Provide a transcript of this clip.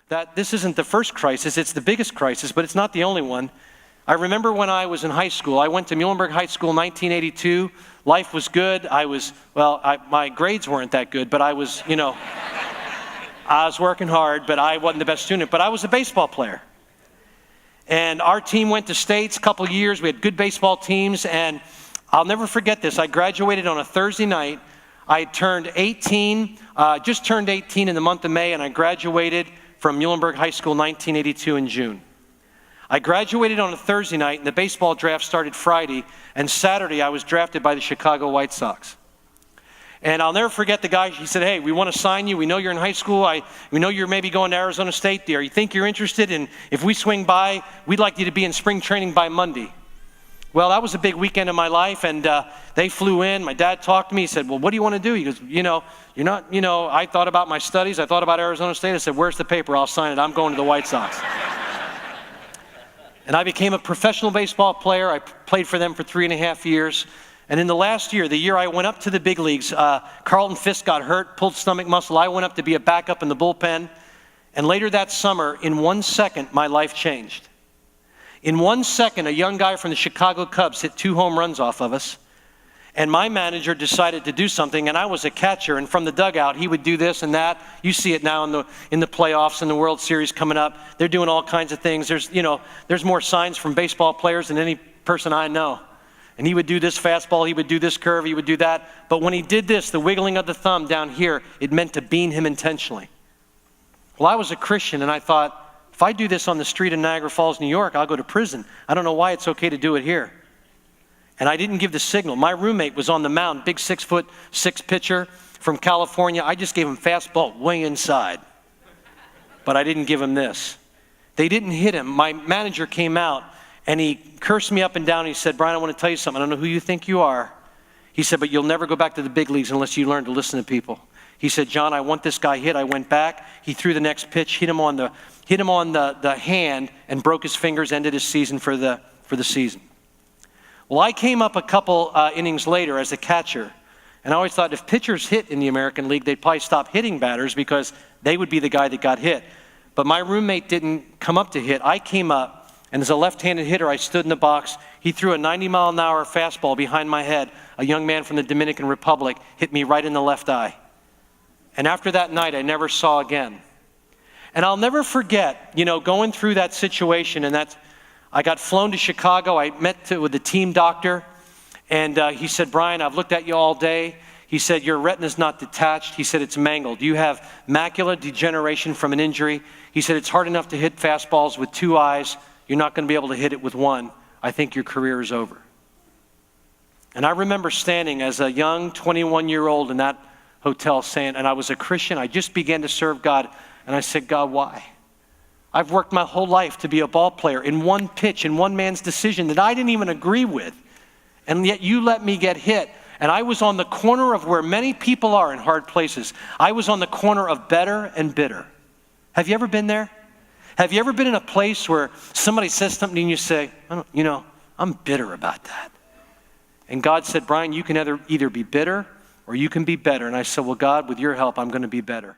that this isn't the first crisis, it's the biggest crisis, but it's not the only one. I remember when I was in high school, I went to Muhlenberg High School in 1982. Life was good. My grades weren't that good, but I was working hard, but I wasn't the best student. But I was a baseball player. And our team went to states a couple years. We had good baseball teams, and I'll never forget this. I graduated on a Thursday night. I turned 18, just turned 18 in the month of May, and I graduated from Muhlenberg High School 1982 in June. I graduated on a Thursday night, and the baseball draft started Friday, and Saturday I was drafted by the Chicago White Sox. And I'll never forget the guy. He said, hey, we want to sign you. We know you're in high school. We know you're maybe going to Arizona State. Do you think you're interested? And if we swing by, we'd like you to be in spring training by Monday. Well, that was a big weekend of my life, and they flew in. My dad talked to me. He said, well, what do you want to do? He goes, I thought about my studies. I thought about Arizona State. I said, where's the paper? I'll sign it. I'm going to the White Sox. And I became a professional baseball player. I played for them for 3.5 years. And in the last year, the year I went up to the big leagues, Carlton Fisk got hurt, pulled stomach muscle. I went up to be a backup in the bullpen. And later that summer, in 1 second, my life changed. In 1 second, a young guy from the Chicago Cubs hit 2 home runs off of us. And my manager decided to do something, and I was a catcher, and from the dugout, he would do this and that. You see it now in the playoffs and the World Series coming up. They're doing all kinds of things. There's more signs from baseball players than any person I know. And he would do this fastball, he would do this curve, he would do that. But when he did this, the wiggling of the thumb down here, it meant to bean him intentionally. Well, I was a Christian, and I thought, if I do this on the street in Niagara Falls, New York, I'll go to prison. I don't know why it's okay to do it here. And I didn't give the signal. My roommate was on the mound, big 6'6" pitcher from California. I just gave him fastball way inside. But I didn't give him this. They didn't hit him. My manager came out and he cursed me up and down. He said, Brian, I want to tell you something. I don't know who you think you are. He said, but you'll never go back to the big leagues unless you learn to listen to people. He said, John, I want this guy hit. I went back. He threw the next pitch, hit him on the hand, and broke his fingers, ended his season for the season. Well, I came up a couple innings later as a catcher, and I always thought if pitchers hit in the American League, they'd probably stop hitting batters because they would be the guy that got hit. But my roommate didn't come up to hit. I came up, and as a left-handed hitter, I stood in the box. He threw a 90-mile-an-hour fastball behind my head. A young man from the Dominican Republic hit me right in the left eye. And after that night, I never saw again. And I'll never forget, going through that situation, and I got flown to Chicago. I met with the team doctor, and he said, Brian, I've looked at you all day. He said, your retina's not detached. He said, it's mangled. You have macular degeneration from an injury. He said, it's hard enough to hit fastballs with 2 eyes. You're not going to be able to hit it with 1. I think your career is over. And I remember standing as a young 21-year-old in that hotel saying, and I was a Christian. I just began to serve God, and I said, God, why? I've worked my whole life to be a ball player in 1 pitch, in one man's decision that I didn't even agree with. And yet you let me get hit. And I was on the corner of where many people are in hard places. I was on the corner of better and bitter. Have you ever been there? Have you ever been in a place where somebody says something and you say, I'm bitter about that. And God said, Brian, you can either be bitter or you can be better. And I said, well, God, with your help, I'm going to be better.